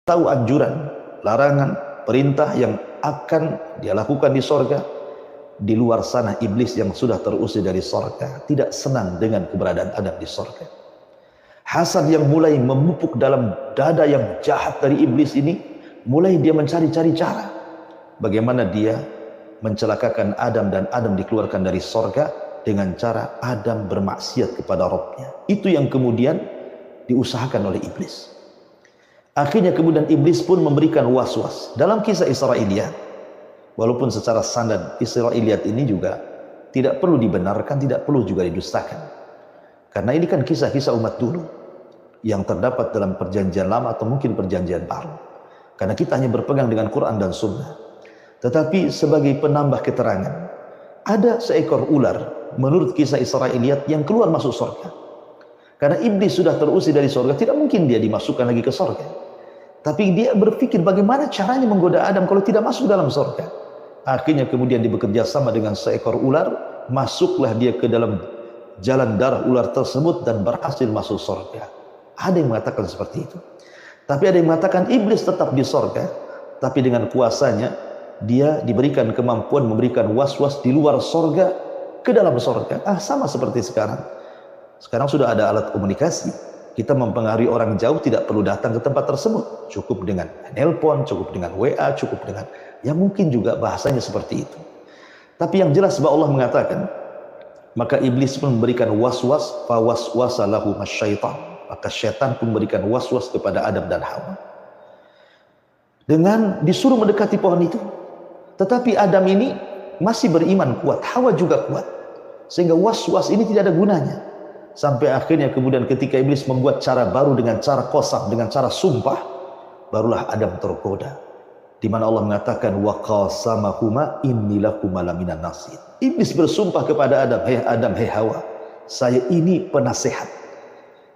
tahu anjuran, larangan, perintah yang akan dia lakukan di sorga. Di luar sana iblis yang sudah terusir dari sorga tidak senang dengan keberadaan Adam di sorga. Hasad yang mulai memupuk dalam dada yang jahat dari iblis ini, mulai dia mencari-cari cara bagaimana dia mencelakakan Adam, dan Adam dikeluarkan dari sorga dengan cara Adam bermaksiat kepada Rabbnya. Itu yang kemudian diusahakan oleh iblis. Akhirnya kemudian iblis pun memberikan was-was dalam kisah Israiliyat. Walaupun secara sanad Israiliyat ini juga tidak perlu dibenarkan, tidak perlu juga didustakan. Karena ini kan kisah-kisah umat dulu yang terdapat dalam perjanjian lama atau mungkin perjanjian baru. Karena kita hanya berpegang dengan Quran dan Sunnah. Tetapi sebagai penambah keterangan, ada seekor ular menurut kisah Israiliyat yang keluar masuk surga. Karena iblis sudah terusir dari surga, tidak mungkin dia dimasukkan lagi ke surga. Tapi dia berpikir bagaimana caranya menggoda Adam kalau tidak masuk dalam surga. Akhirnya kemudian dia bekerja sama dengan seekor ular, masuklah dia ke dalam jalan darah ular tersebut dan berhasil masuk surga. Ada yang mengatakan seperti itu. Tapi ada yang mengatakan iblis tetap di surga, tapi dengan kuasanya dia diberikan kemampuan memberikan was-was di luar surga ke dalam surga. Sama seperti sekarang. Sekarang sudah ada alat komunikasi. Kita mempengaruhi orang jauh tidak perlu datang ke tempat tersebut. Cukup dengan nelpon, cukup dengan WA, cukup dengan ya mungkin juga bahasanya seperti itu. Tapi yang jelas bahwa Allah mengatakan, maka iblis pun memberikan was-was, fa waswasa lahu masyaitan. Maka syaitan pun memberikan was-was kepada Adam dan Hawa. Dengan disuruh mendekati pohon itu. Tetapi Adam ini masih beriman kuat, Hawa juga kuat. Sehingga was-was ini tidak ada gunanya. Sampai akhirnya kemudian ketika iblis membuat cara baru dengan cara qasam, dengan cara sumpah, barulah Adam tergoda. Di mana Allah mengatakan wa qasamahuma inni lakuma laminan nasihin. Iblis bersumpah kepada Adam, hai Hawa, saya ini penasehat.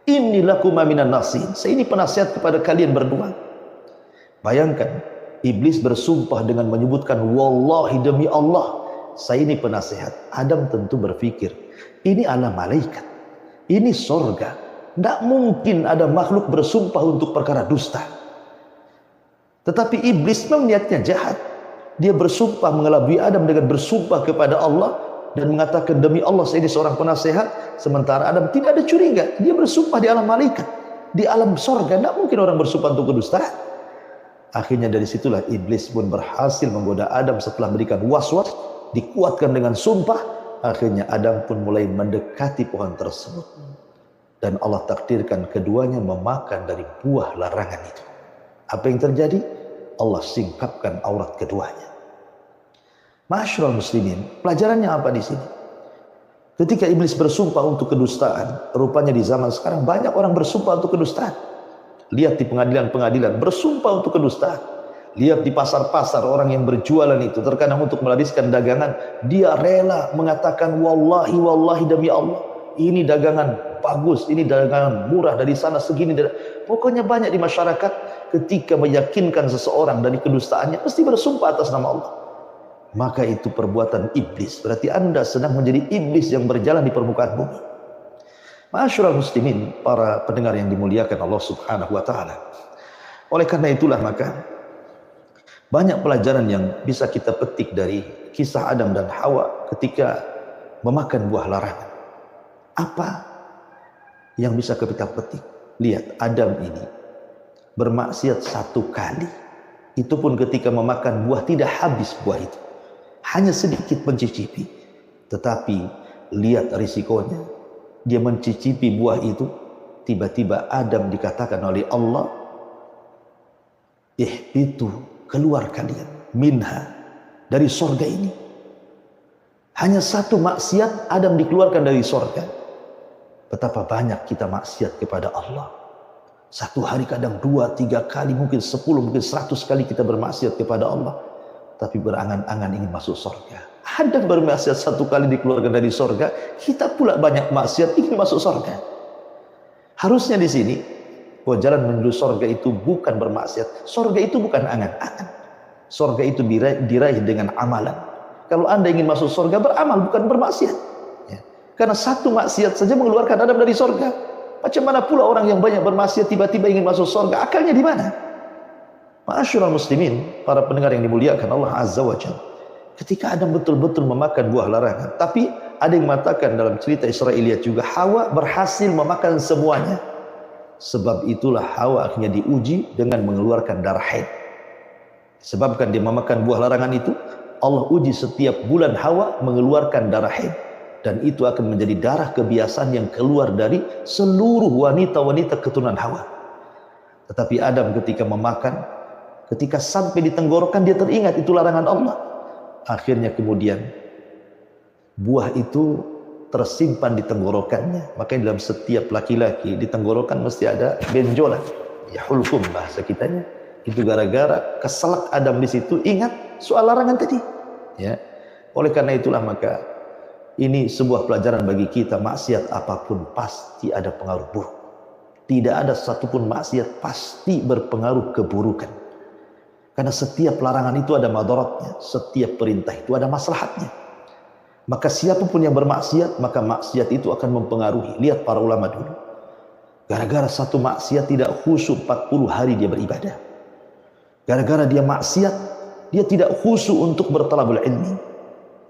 Inni lakuma minan nasihin. Saya ini penasehat kepada kalian berdua. Bayangkan, iblis bersumpah dengan menyebutkan wallahi demi Allah, saya ini penasehat. Adam tentu berpikir, ini alam malaikat. Ini sorga. Tidak mungkin ada makhluk bersumpah untuk perkara dusta. Tetapi iblis memang niatnya jahat. Dia bersumpah mengelabui Adam dengan bersumpah kepada Allah dan mengatakan demi Allah saya ini seorang penasehat. Sementara Adam tidak ada curiga. Dia bersumpah di alam malaikat, di alam sorga. Tidak mungkin orang bersumpah untuk kedustaan. Akhirnya dari situlah iblis pun berhasil menggoda Adam setelah memberikan was-was, dikuatkan dengan sumpah. Akhirnya Adam pun mulai mendekati pohon tersebut. Dan Allah takdirkan keduanya memakan dari buah larangan itu. Apa yang terjadi? Allah singkapkan aurat keduanya. Ma'asyiral muslimin, pelajarannya apa di sini? Ketika iblis bersumpah untuk kedustaan, rupanya di zaman sekarang banyak orang bersumpah untuk kedustaan. Lihat di pengadilan-pengadilan bersumpah untuk kedustaan. Lihat di pasar-pasar orang yang berjualan itu terkadang untuk melariskan dagangan, dia rela mengatakan wallahi wallahi demi Allah, ini dagangan bagus, ini dagangan murah, dari sana segini. Pokoknya banyak di masyarakat ketika meyakinkan seseorang dari kedustaannya pasti bersumpah atas nama Allah. Maka itu perbuatan iblis. Berarti Anda sedang menjadi iblis yang berjalan di permukaan bumi. Ma'asyiral muslimin, para pendengar yang dimuliakan Allah Subhanahu wa taala. Oleh karena itulah maka banyak pelajaran yang bisa kita petik dari kisah Adam dan Hawa ketika memakan buah larangan. Apa yang bisa kita petik? Lihat, Adam ini bermaksiat satu kali. Itu pun ketika memakan buah tidak habis buah itu. Hanya sedikit mencicipi. Tetapi lihat risikonya. Dia mencicipi buah itu. Tiba-tiba Adam dikatakan oleh Allah, ihbitu, keluar kalian minha, dari sorga ini. Hanya satu maksiat Adam dikeluarkan dari sorga. Betapa banyak kita maksiat kepada Allah. Satu hari kadang 2, 3 kali, mungkin 10, mungkin 100 kali kita bermaksiat kepada Allah. Tapi berangan-angan ingin masuk sorga. Adam bermaksiat satu kali dikeluarkan dari sorga, kita pula banyak maksiat ingin masuk sorga. Harusnya di sini jalan menuju sorga itu bukan bermaksiat. Sorga itu bukan angan-angan. Sorga itu diraih dengan amalan. Kalau Anda ingin masuk sorga, beramal, bukan bermaksiat. Ya. Karena satu maksiat saja mengeluarkan Adam dari sorga. Macam mana pula orang yang banyak bermaksiat tiba-tiba ingin masuk sorga? Akalnya di mana? Ma'asyiral muslimin, para pendengar yang dimuliakan Allah Azza wa Jalla. Ketika Adam betul-betul memakan buah larangan, tapi ada yang mengatakan dalam cerita Israiliyat juga, Hawa berhasil memakan semuanya. Sebab itulah Hawa akhirnya diuji dengan mengeluarkan darah haid. Sebabkan dia memakan buah larangan itu, Allah uji setiap bulan Hawa mengeluarkan darah haid. Dan itu akan menjadi darah kebiasaan yang keluar dari seluruh wanita-wanita keturunan Hawa. Tetapi Adam ketika memakan, ketika sampai di tenggorokan dia teringat itu larangan Allah. Akhirnya kemudian buah itu tersimpan di tenggorokannya. Makanya dalam setiap laki-laki di tenggorokan mesti ada benjolan. Ya hulkum bahasa kitanya. Itu gara-gara keselak Adam di situ ingat soal larangan tadi. Ya. Oleh karena itulah maka ini sebuah pelajaran bagi kita, maksiat apapun pasti ada pengaruh buruk. Tidak ada satupun maksiat pasti berpengaruh keburukan. Karena setiap larangan itu ada madaratnya, setiap perintah itu ada maslahatnya. Maka siapapun yang bermaksiat, maka maksiat itu akan mempengaruhi. Lihat para ulama dulu. Gara-gara satu maksiat tidak khusyuk 40 hari dia beribadah. Gara-gara dia maksiat, dia tidak khusyuk untuk bertalabul ilmi.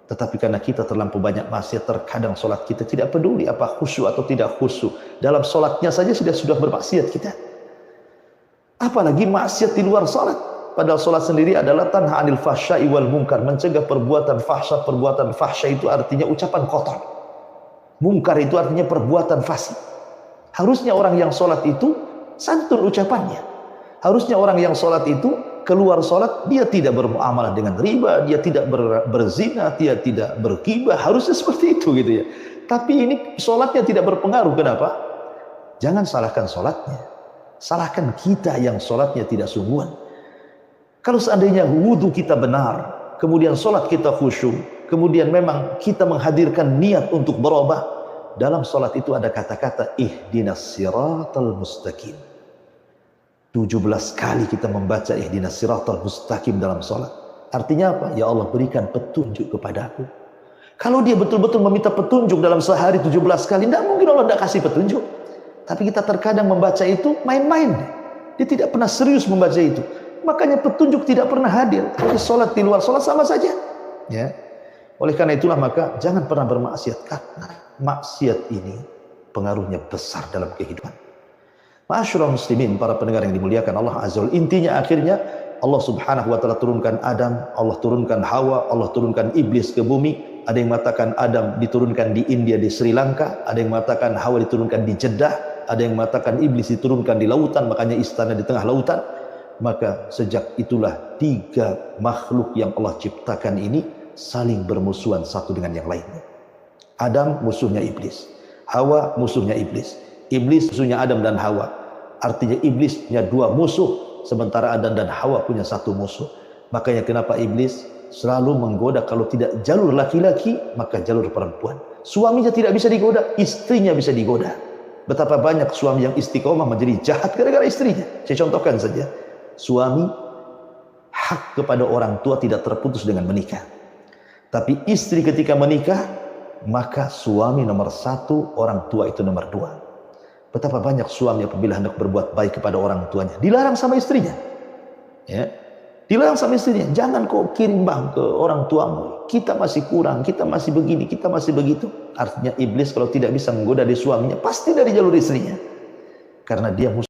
Tetapi karena kita terlampau banyak maksiat, terkadang solat kita tidak peduli apa khusyuk atau tidak khusyuk. Dalam solatnya saja sudah bermaksiat kita. Apalagi maksiat di luar solat. Padahal solat sendiri adalah tanha anil fahsya'i wal munkar, mencegah perbuatan fahsya. Perbuatan fahsya itu artinya ucapan kotor. Munkar itu artinya perbuatan fasik. Harusnya orang yang solat itu santun ucapannya. Harusnya orang yang solat itu keluar solat dia tidak bermuamalah dengan riba, dia tidak berzina, dia tidak berghibah. Harusnya seperti itu gitu ya. Tapi ini solatnya tidak berpengaruh. Kenapa? Jangan salahkan solatnya, salahkan kita yang solatnya tidak sungguhan. Kalau seandainya wudhu kita benar, kemudian solat kita khusyuk, kemudian memang kita menghadirkan niat untuk berubah, dalam solat itu ada kata-kata ihdinas siratal mustaqim. 17 kali kita membaca ihdinas siratal mustaqim dalam solat. Artinya apa? Ya Allah, berikan petunjuk kepadaku. Kalau dia betul-betul meminta petunjuk dalam sehari 17 kali, tidak mungkin Allah tidak kasih petunjuk. Tapi kita terkadang membaca itu main-main. Dia tidak pernah serius membaca itu. Makanya petunjuk tidak pernah hadir. Jadi solat di luar solat sama saja. Ya. Oleh karena itulah maka jangan pernah bermaksiat. Karena maksiat ini pengaruhnya besar dalam kehidupan. Ma'asyiral muslimin, para pendengar yang dimuliakan Allah Azza wa Jalla. Intinya akhirnya Allah Subhanahu wa taala turunkan Adam, Allah turunkan Hawa, Allah turunkan iblis ke bumi. Ada yang mengatakan Adam diturunkan di India, di Sri Lanka, ada yang mengatakan Hawa diturunkan di Jeddah, ada yang mengatakan iblis diturunkan di lautan, makanya istana di tengah lautan. Maka sejak itulah 3 makhluk yang Allah ciptakan ini saling bermusuhan satu dengan yang lainnya. Adam musuhnya iblis, Hawa musuhnya iblis. Iblis musuhnya Adam dan Hawa. Artinya iblis punya 2 musuh, sementara Adam dan Hawa punya 1 musuh. Makanya kenapa iblis selalu menggoda, kalau tidak jalur laki-laki maka jalur perempuan. Suaminya tidak bisa digoda, istrinya bisa digoda. Betapa banyak suami yang istiqomah menjadi jahat gara-gara istrinya. Saya contohkan saja. Suami hak kepada orang tua tidak terputus dengan menikah. Tapi istri ketika menikah, maka suami nomor 1, orang tua itu nomor 2. Betapa banyak suami apabila hendak berbuat baik kepada orang tuanya, dilarang sama istrinya. Ya, dilarang sama istrinya. Jangan kau kirim bang ke orang tuamu. Kita masih kurang, kita masih begini, kita masih begitu. Artinya iblis kalau tidak bisa menggoda di suaminya, pasti dari jalur istrinya. Karena dia musuh.